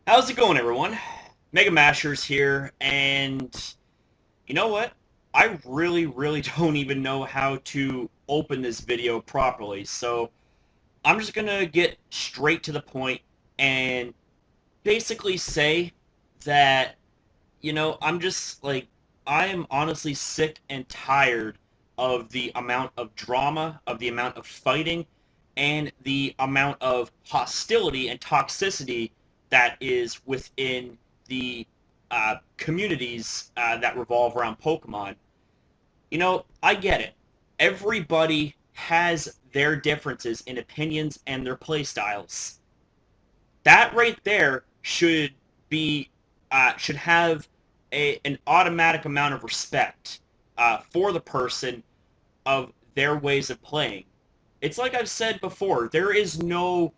How's it going, everyone? Mega Mashers here, and you know what? I really don't even know how to open this video properly, so I'm just gonna get straight to the point and basically say that, I'm just like, I am honestly sick and tired of the amount of drama, of the amount of fighting, and the amount of hostility and toxicity that is within the communities that revolve around Pokemon. I get it. Everybody has their differences in opinions and their playstyles. That right there should have an automatic amount of respect for the person of their ways of playing. It's like I've said before, there is no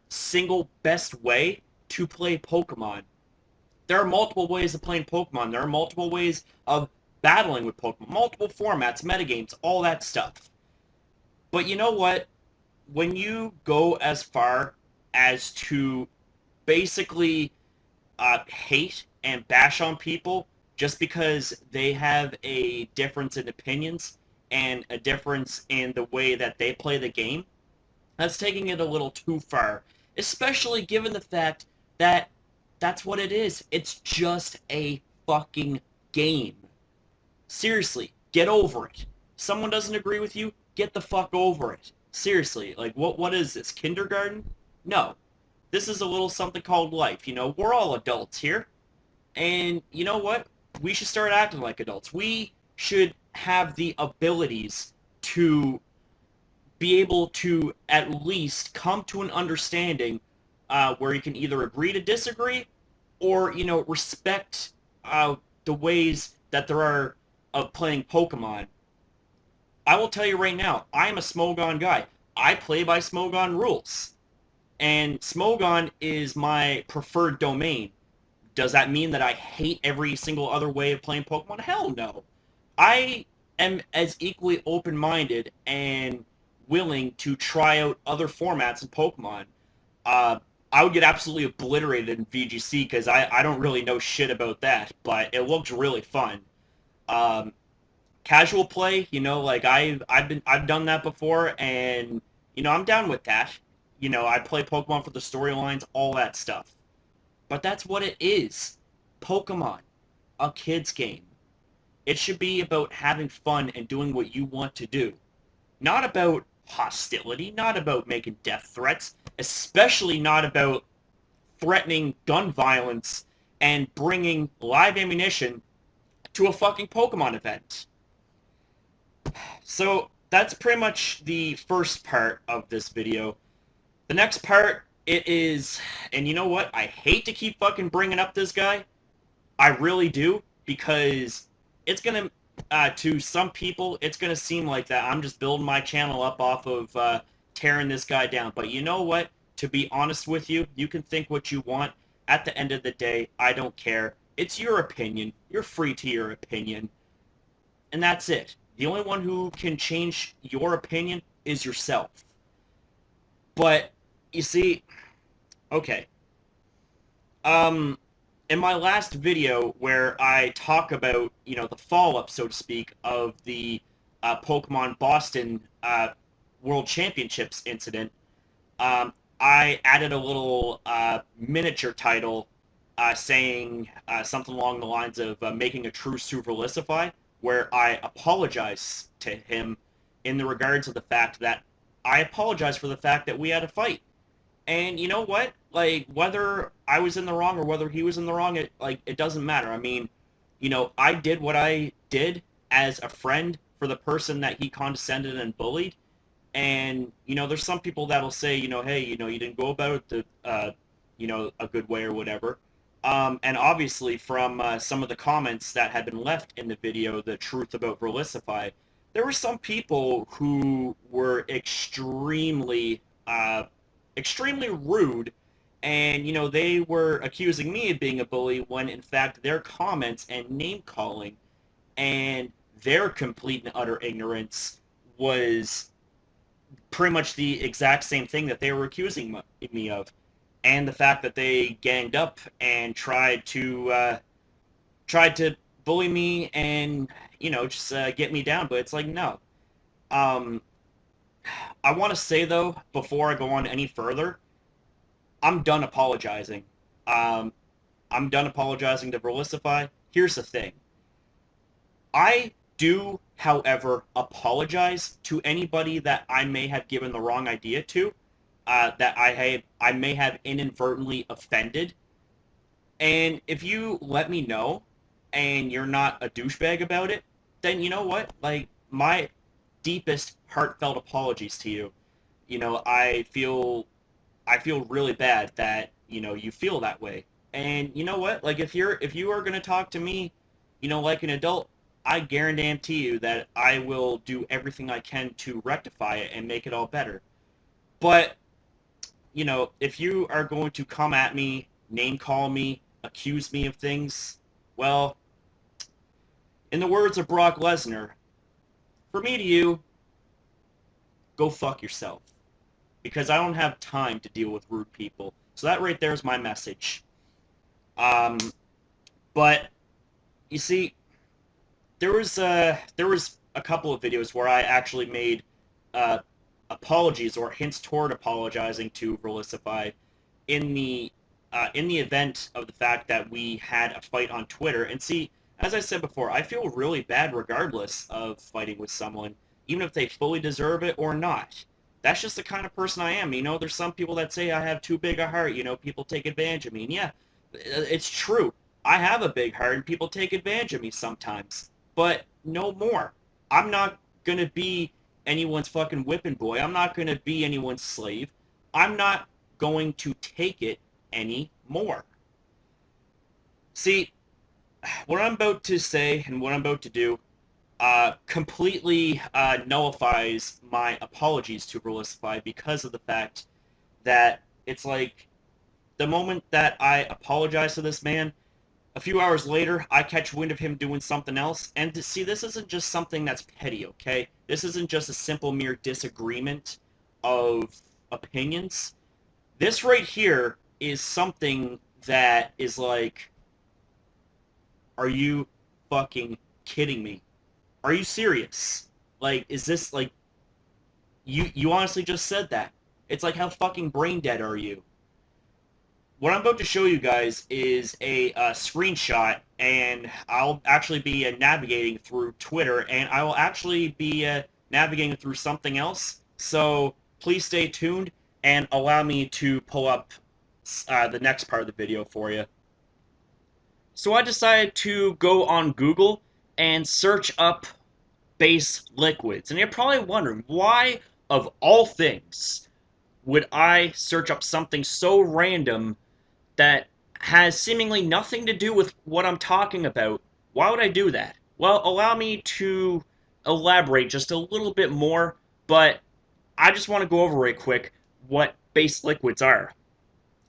single best way to play Pokemon. There are multiple ways of playing Pokemon. There are multiple ways of battling with Pokemon, multiple formats, metagames, all that stuff. But you know what? When you go as far as to basically hate and bash on people just because they have a difference in opinions and a difference in the way that they play the game, that's taking it a little too far, especially given the fact that that's what it is. It's just a fucking game. Seriously, get over it. Someone doesn't agree with you, get the fuck over it. Seriously, like what is this? Kindergarten? No. This is a little something called life, We're all adults here. And you know what? We should start acting like adults. We should have the abilities to be able to at least come to an understanding where you can either agree to disagree or, respect the ways that there are of playing Pokemon. I will tell you right now, I am a Smogon guy. I play by Smogon rules. And Smogon is my preferred domain. Does that mean that I hate every single other way of playing Pokemon? Hell no. I am as equally open-minded and willing to try out other formats in Pokemon. I would get absolutely obliterated in VGC because I don't really know shit about that, but it looks really fun. Um, Casual play, like I've done that before, and I'm down with that. I play Pokemon for the storylines, all that stuff. But that's what it is. Pokemon, a kid's game. It should be about having fun and doing what you want to do. Not about hostility, not about making death threats, especially not about threatening gun violence and bringing live ammunition to a fucking Pokemon event. So that's pretty much the first part of this video. The next part, it is, and you know what? I hate to keep fucking bringing up this guy. I really do, because it's going to some people, it's going to seem like that I'm just building my channel up off of tearing this guy down. But you know what? To be honest with you, you can think what you want. At the end of the day, I don't care. It's your opinion. You're free to your opinion. And that's it. The only one who can change your opinion is yourself. But, you see, okay. In my last video where I talk about, the follow-up, so to speak, of the Pokemon Boston World Championships incident, I added a little miniature title saying something along the lines of making a truce to Verlisify, where I apologize to him in the regards of the fact that I apologize for the fact that we had a fight. And you know what? Like, whether I was in the wrong or whether he was in the wrong, it doesn't matter. I mean, I did what I did as a friend for the person that he condescended and bullied. And, there's some people that'll say, hey, you didn't go about it a good way or whatever. And obviously from some of the comments that had been left in the video, The Truth About Verlisify, there were some people who were extremely rude, and, they were accusing me of being a bully when, in fact, their comments and name-calling and their complete and utter ignorance was pretty much the exact same thing that they were accusing me of. and the fact that they ganged up and tried to bully me and just get me down. But it's like, no. Um, I want to say though, before I go on any further, I'm done apologizing. Um, I'm done apologizing to Verlisify. Here's the thing. I do, however, apologize to anybody that I may have given the wrong idea to, that I may have inadvertently offended. And if you let me know and you're not a douchebag about it, then you know what? Like, my deepest heartfelt apologies to you. I feel really bad that, you feel that way. And you know what? Like, if you are going to talk to me, like an adult, I guarantee you that I will do everything I can to rectify it and make it all better. But, if you are going to come at me, name call me, accuse me of things, well, in the words of Brock Lesnar, for me to you, go fuck yourself. Because I don't have time to deal with rude people. So that right there is my message. Um, but you see, there was a couple of videos where I actually made uh, apologies or hints toward apologizing to Verlisify in the event of the fact that we had a fight on Twitter. And see, as I said before, I feel really bad regardless of fighting with someone, even if they fully deserve it or not. That's just the kind of person I am. There's some people that say I have too big a heart. People take advantage of me. And yeah, it's true. I have a big heart and people take advantage of me sometimes. But no more. I'm not going to be anyone's fucking whipping boy. I'm not going to be anyone's slave. I'm not going to take it anymore. See, what I'm about to say and what I'm about to do completely nullifies my apologies to Verlisify because of the fact that it's like the moment that I apologize to this man, a few hours later, I catch wind of him doing something else. And to see, this isn't just something that's petty, okay? This isn't just a simple mere disagreement of opinions. This right here is something that is like, are you fucking kidding me? Are you serious? Like, is this like, you honestly just said that? It's like, how fucking brain dead are you? What I'm about to show you guys is a screenshot, and I'll actually be navigating through Twitter, and I will actually be navigating through something else. So please stay tuned and allow me to pull up the next part of the video for you. So I decided to go on Google and search up base liquids. And you're probably wondering, why, of all things, would I search up something so random that has seemingly nothing to do with what I'm talking about? Why would I do that? Well, allow me to elaborate just a little bit more, but I just want to go over right quick what base liquids are.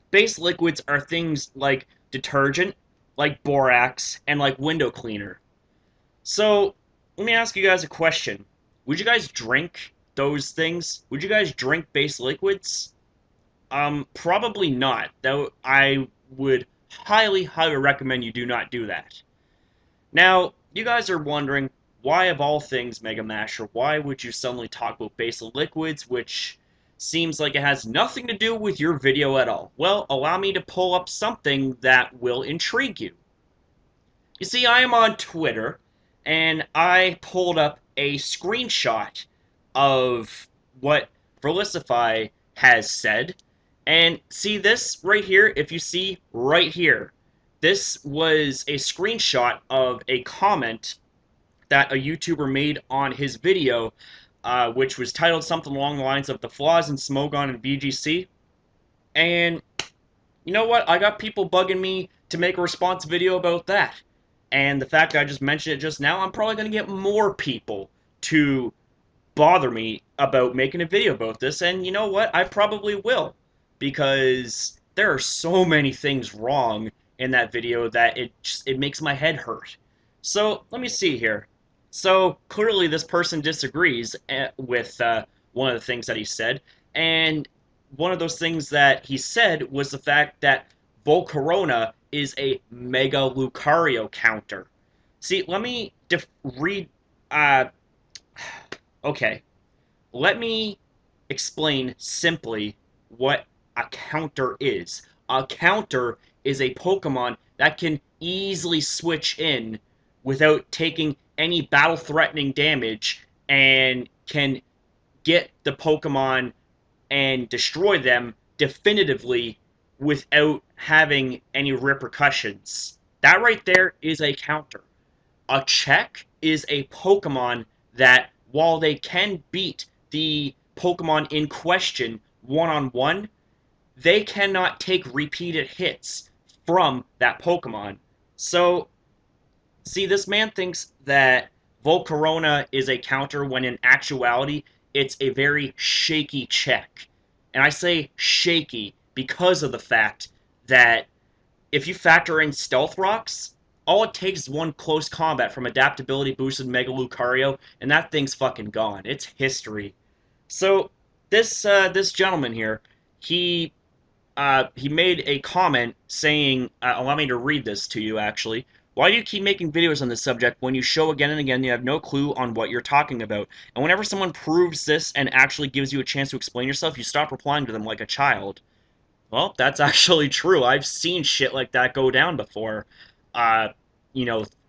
Base liquids are things like detergent, like borax, and like window cleaner. So, let me ask you guys a question. Would you guys drink those things? Would you guys drink base liquids? Probably not. Though I would highly, highly recommend you do not do that. Now, you guys are wondering, why of all things, Mega Masher, why would you suddenly talk about base liquids, which seems like it has nothing to do with your video at all? Well, allow me to pull up something that will intrigue you. You see, I am on Twitter, and I pulled up a screenshot of what Verlisify has said. And see this right here, if you see right here, this was a screenshot of a comment that a YouTuber made on his video, which was titled something along the lines of the flaws in Smogon and VGC. And you know what? I got people bugging me to make a response video about that. And the fact that I just mentioned it just now, I'm probably going to get more people to bother me about making a video about this. And you know what? I probably will. Because there are so many things wrong in that video that it makes my head hurt. So, let me see here. So, clearly this person disagrees with one of the things that he said. And one of those things that he said was the fact that Volcarona is a Mega Lucario counter. See, let me read. Uh, okay, let me explain simply what a counter is. A counter is a Pokemon that can easily switch in without taking any battle threatening damage and can get the Pokemon and destroy them definitively without having any repercussions. That right there is a counter. A check is a Pokemon that, while they can beat the Pokemon in question one-on-one, they cannot take repeated hits from that Pokemon. So, see, this man thinks that Volcarona is a counter when in actuality it's a very shaky check. And I say shaky because of the fact that if you factor in Stealth Rocks, all it takes is one close combat from adaptability boosted Mega Lucario, and that thing's fucking gone. It's history. So this gentleman here, he made a comment saying, allow me to read this to you actually. Why do you keep making videos on this subject when you show again and again you have no clue on what you're talking about? And whenever someone proves this and actually gives you a chance to explain yourself, you stop replying to them like a child. Well, that's actually true. I've seen shit like that go down before. Uh,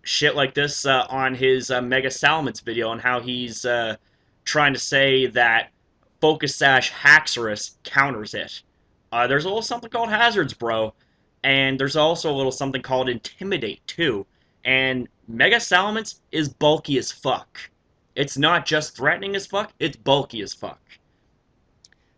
shit like this on his Mega Salamence video on how he's trying to say that Focus Sash Haxorus counters it. There's a little something called Hazards, bro. And there's also a little something called Intimidate, too. And Mega Salamence is bulky as fuck. It's not just threatening as fuck, it's bulky as fuck.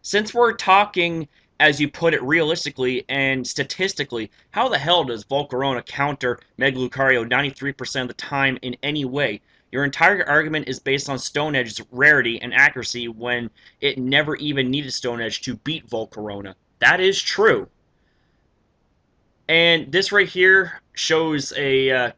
Since we're talking, as you put it, realistically and statistically, how the hell does Volcarona counter Mega Lucario 93% of the time in any way? Your entire argument is based on Stone Edge's rarity and accuracy when it never even needed Stone Edge to beat Volcarona. That is true. And this right here shows a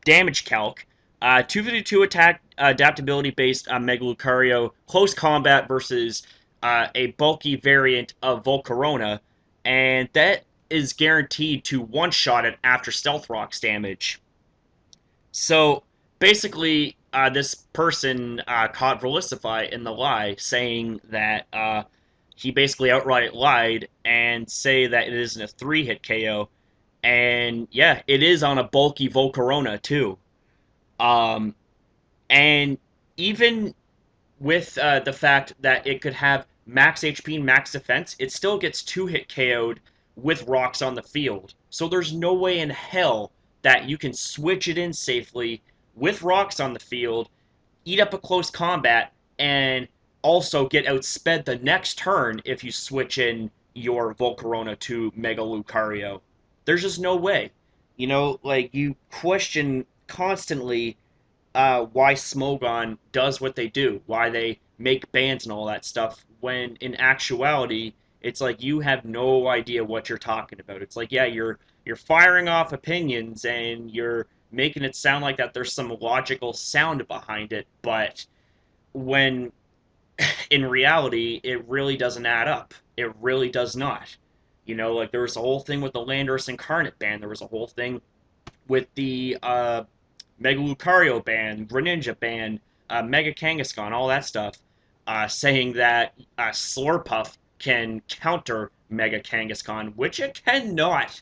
damage calc. 252 attack adaptability based on Mega Lucario, close combat versus a bulky variant of Volcarona, and that is guaranteed to one-shot it after Stealth Rocks damage. So, basically, this person caught Verlisify in the lie, saying that he basically outright lied and say that it isn't a 3-hit KO. And yeah, it is on a bulky Volcarona too. And even with the fact that it could have max HP and max defense, it still gets 2-hit KO'd with rocks on the field. So there's no way in hell that you can switch it in safely with rocks on the field, eat up a close combat, and also get outsped the next turn if you switch in your Volcarona to Mega Lucario. There's just no way. You question constantly why Smogon does what they do, why they make bans and all that stuff, when in actuality, it's like you have no idea what you're talking about. It's like, yeah, you're firing off opinions and you're making it sound like that there's some logical sound behind it, but when in reality, it really doesn't add up. It really does not. There was a whole thing with the Landorus Incarnate ban. There was a whole thing with the Mega Lucario ban, Greninja ban, Mega Kangaskhan, all that stuff, saying that Slurpuff can counter Mega Kangaskhan, which it cannot,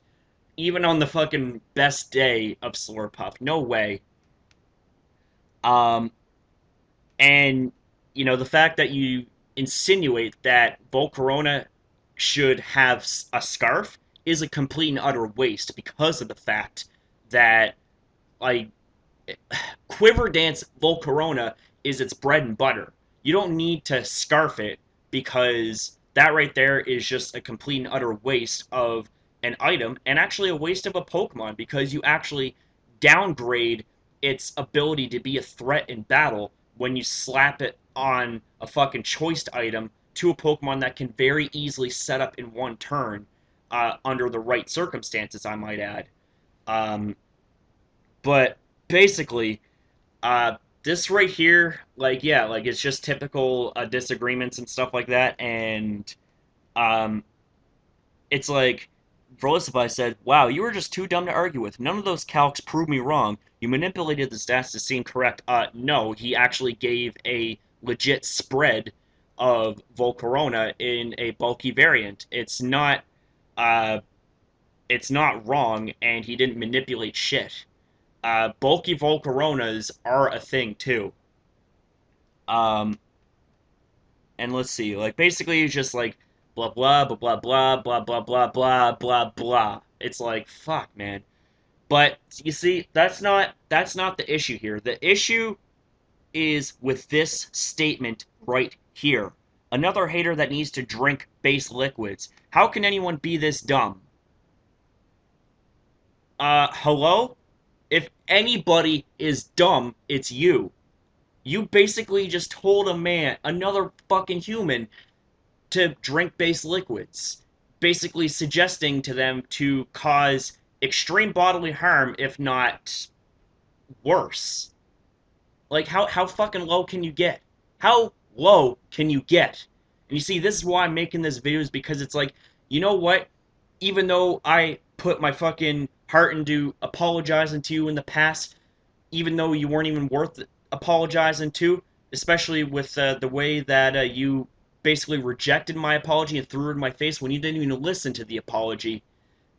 even on the fucking best day of Slurpuff. No way. And the fact that you insinuate that Volcarona should have a scarf is a complete and utter waste because of the fact that, Quiver Dance Volcarona is its bread and butter. You don't need to scarf it because that right there is just a complete and utter waste of an item and actually a waste of a Pokemon because you actually downgrade its ability to be a threat in battle when you slap it on a fucking choiced item to a Pokemon that can very easily set up in one turn under the right circumstances, I might add. But basically, this right here, it's just typical disagreements and stuff like that, and It's like Verlisify said, "Wow, you were just too dumb to argue with. None of those calcs prove me wrong. You manipulated the stats to seem correct." No, he actually gave a legit spread of Volcarona in a bulky variant. Uh, it's not wrong, and he didn't manipulate shit. Bulky Volcaronas are a thing too. Um, and let's see, like basically it's just like blah blah blah blah blah blah blah blah blah blah blah. It's like fuck, man. But you see, that's not the issue here. The issue is with this statement right here. Another hater that needs to drink base liquids. How can anyone be this dumb? Hello? If anybody is dumb, it's you. You basically just told a man, another fucking human, to drink base liquids, basically suggesting to them to cause extreme bodily harm, if not worse. Like, how fucking low can you get? How low can you get? And you see, this is why I'm making this video, is because it's like, you know what? Even though I put my fucking heart into apologizing to you in the past, even though you weren't even worth apologizing to, especially with the way that you basically rejected my apology and threw it in my face when you didn't even listen to the apology.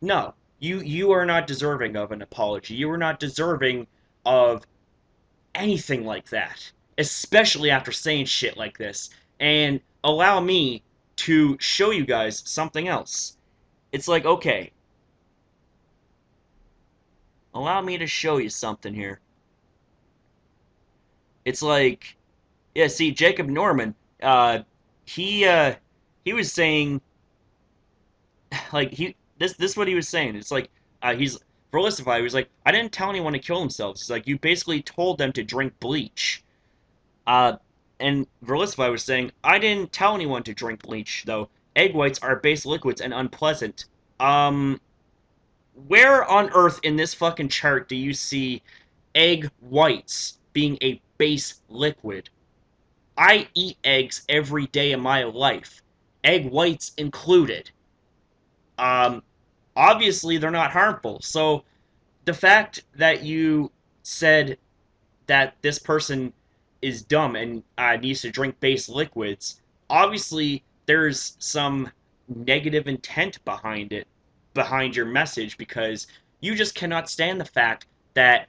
No, you are not deserving of an apology. You are not deserving of anything like that, especially after saying shit like this. And allow me to show you guys something else. It's like, okay, allow me to show you something here. It's like, yeah, see, Jacob Norman, he was saying, like, this is what he was saying. It's like, he's Verlisify. He was like, I didn't tell anyone to kill themselves. He's like, you basically told them to drink bleach. And Verlisify was saying, I didn't tell anyone to drink bleach, though. Egg whites are base liquids and unpleasant. Where on earth in this fucking chart do you see egg whites being a base liquid? I eat eggs every day of my life, egg whites included. Obviously they're not harmful. So the fact that you said that this person is dumb and needs to drink base liquids, obviously there's some negative intent behind it, behind your message, because you just cannot stand the fact that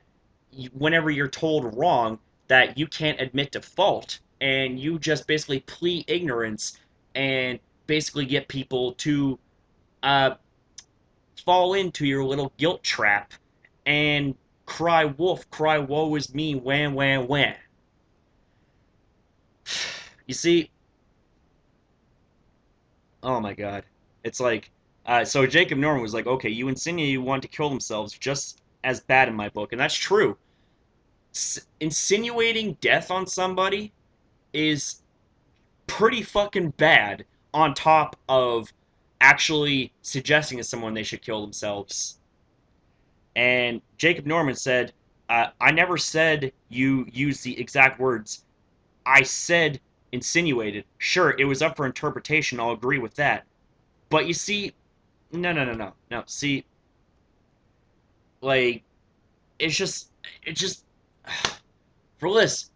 whenever you're told wrong, that you can't admit to fault, and you just basically plead ignorance and basically get people to fall into your little guilt trap and cry wolf, cry woe is me, wham, wham, wham. You see, oh my god. It's like, so Jacob Norman was like, okay, you insinuate you want to kill themselves, just as bad in my book, and that's true. Insinuating death on somebody is pretty fucking bad, on top of actually suggesting to someone they should kill themselves. And Jacob Norman said, I never said you used the exact words. I said insinuated. Sure, it was up for interpretation, I'll agree with that. But you see, no. See, like, it's just, Verlis,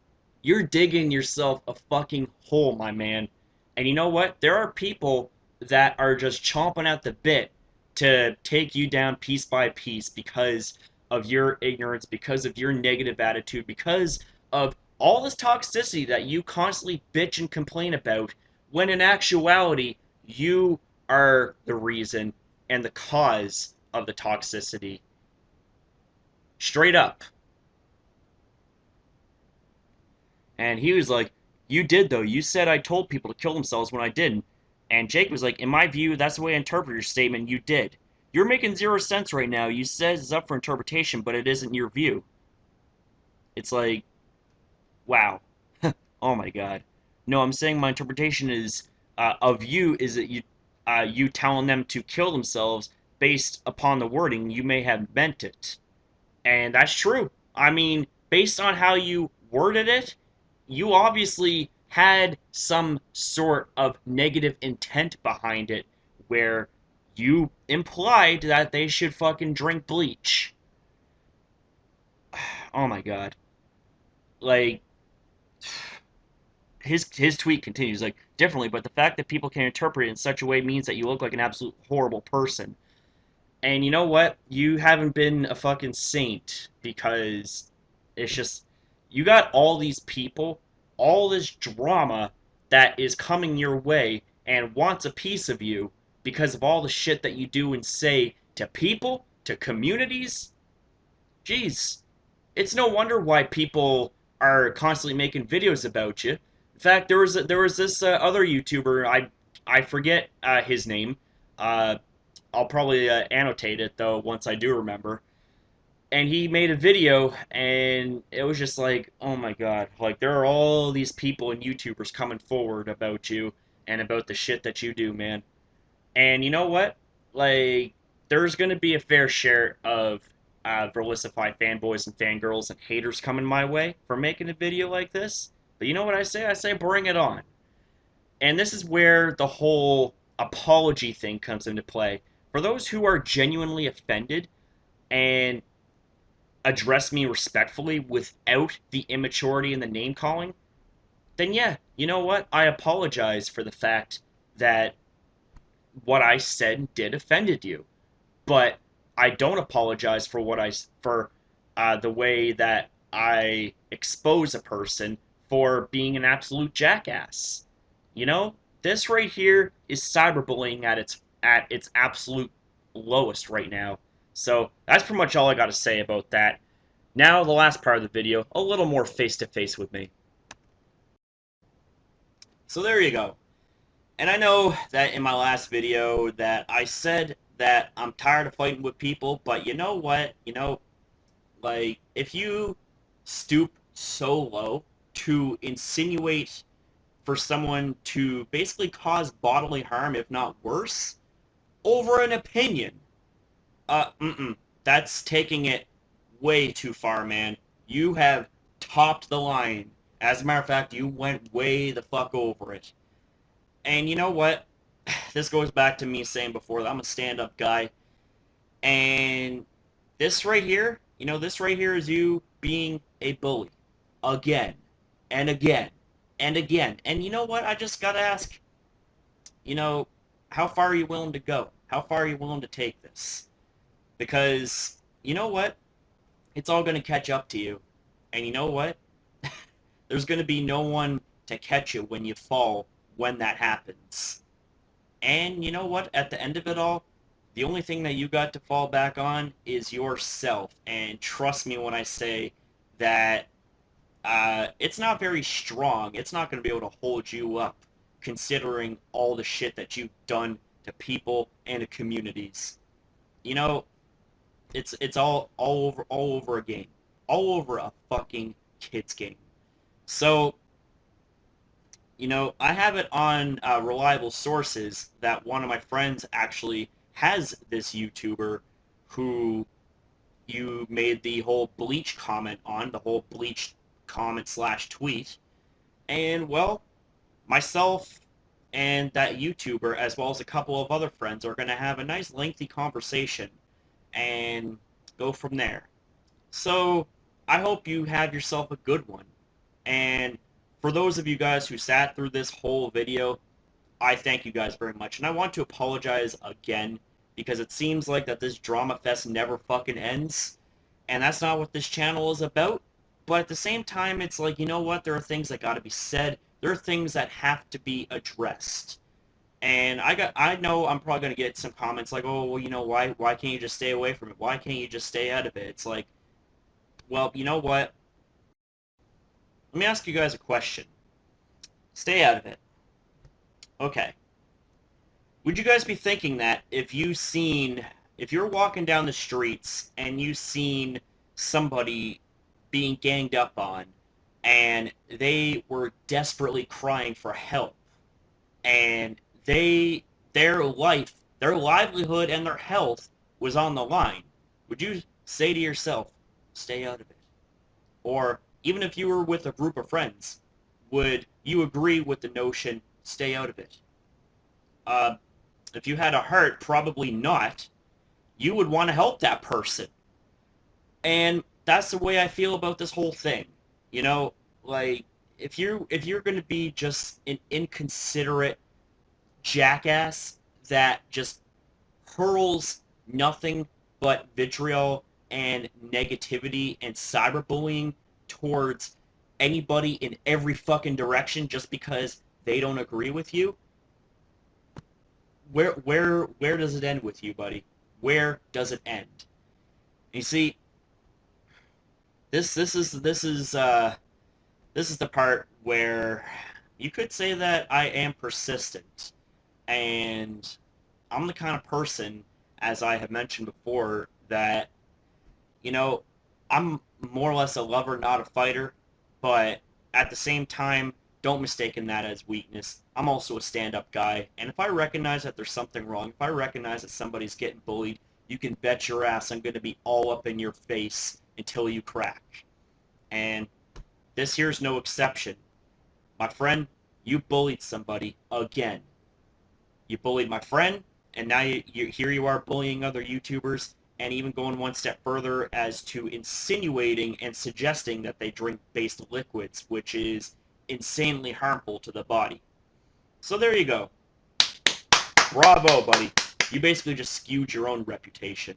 you're digging yourself a fucking hole, my man. And you know what? There are people that are just chomping at the bit to take you down piece by piece because of your ignorance, because of your negative attitude, because of all this toxicity that you constantly bitch and complain about, when in actuality, you are the reason and the cause of the toxicity. Straight up. And he was like, you did though. You said I told people to kill themselves when I didn't. And Jake was like, in my view, that's the way I interpret your statement. You did. You're making zero sense right now. You said it's up for interpretation, but it isn't your view. It's like, wow. Oh my god. No, I'm saying my interpretation is of you is that you telling them to kill themselves based upon the wording. You may have meant it. And that's true. I mean, based on how you worded it, you obviously had some sort of negative intent behind it where you implied that they should fucking drink bleach. Oh my god. Like, his tweet continues, like, differently, but the fact that people can interpret it in such a way means that you look like an absolute horrible person. And you know what? You haven't been a fucking saint, because it's just, you got all these people, all this drama that is coming your way and wants a piece of you because of all the shit that you do and say to people, to communities. Jeez. It's no wonder why people are constantly making videos about you. In fact, there was this other YouTuber, I forget his name. I'll probably annotate it though once I do remember. And he made a video, and it was just like, oh my god, like, there are all these people and YouTubers coming forward about you and about the shit that you do, man. And you know what? Like, there's gonna be a fair share of Verlisify fanboys and fangirls and haters coming my way for making a video like this. But you know what I say? I say bring it on. And this is where the whole apology thing comes into play. For those who are genuinely offended and address me respectfully without the immaturity and the name calling, then yeah, you know what? I apologize for the fact that what I said did offended you. But I don't apologize for the way that I expose a person for being an absolute jackass. You know, this right here is cyberbullying at its absolute lowest right now. So that's pretty much all I got to say about that. Now the last part of the video, a little more face to face with me. So there you go. And I know that in my last video that I said that I'm tired of fighting with people, but you know what? Like, if you stoop so low to insinuate for someone to basically cause bodily harm, if not worse, over an opinion, that's taking it way too far, man. You have topped the line. As a matter of fact, you went way the fuck over it. And you know what? This goes back to me saying before that I'm a stand-up guy. And this right here, this right here is you being a bully. Again. And again. And again. And you know what? I just gotta ask, how far are you willing to go? How far are you willing to take this? Because, you know what? It's all gonna catch up to you. And you know what? There's gonna be no one to catch you when you fall when that happens. And you know what? At the end of it all, the only thing that you got to fall back on is yourself. And trust me when I say that it's not very strong. It's not going to be able to hold you up, considering all the shit that you've done to people and to communities. It's all over a game, all over a fucking kid's game. So, I have it on reliable sources that one of my friends actually has this YouTuber who you made the whole bleach comment on, the whole bleach comment / tweet. And, well, myself and that YouTuber, as well as a couple of other friends, are going to have a nice lengthy conversation and go from there. So, I hope you have yourself a good one. And for those of you guys who sat through this whole video, I thank you guys very much. And I want to apologize again, because it seems like that this drama fest never fucking ends. And that's not what this channel is about. But at the same time, it's like, you know what? There are things that gotta be said. There are things that have to be addressed. And I know I'm probably gonna get some comments like, oh, well, why can't you just stay away from it? Why can't you just stay out of it? It's like, well, you know what? Let me ask you guys a question. Stay out of it. Okay. Would you guys be thinking that if you're walking down the streets and you seen somebody being ganged up on and they were desperately crying for help and their livelihood and their health was on the line, would you say to yourself, stay out of it? Or even if you were with a group of friends, would you agree with the notion, stay out of it? If you had a heart, probably not. You would want to help that person. And that's the way I feel about this whole thing. You know, like if you're going to be just an inconsiderate jackass that just hurls nothing but vitriol and negativity and cyberbullying towards anybody in every fucking direction just because they don't agree with you, where does it end with you, buddy? Where does it end? You see, this is the part where you could say that I am persistent, and I'm the kind of person, as I have mentioned before, that, you know, I'm more or less a lover, not a fighter, but at the same time, don't mistake that as weakness. I'm also a stand-up guy, and if I recognize that there's something wrong, if I recognize that somebody's getting bullied, you can bet your ass I'm going to be all up in your face until you crack. And this here's no exception. My friend, you bullied somebody again. You bullied my friend, and now here you are bullying other YouTubers, and even going one step further as to insinuating and suggesting that they drink based liquids, which is insanely harmful to the body. So there you go. Bravo, buddy. You basically just skewed your own reputation.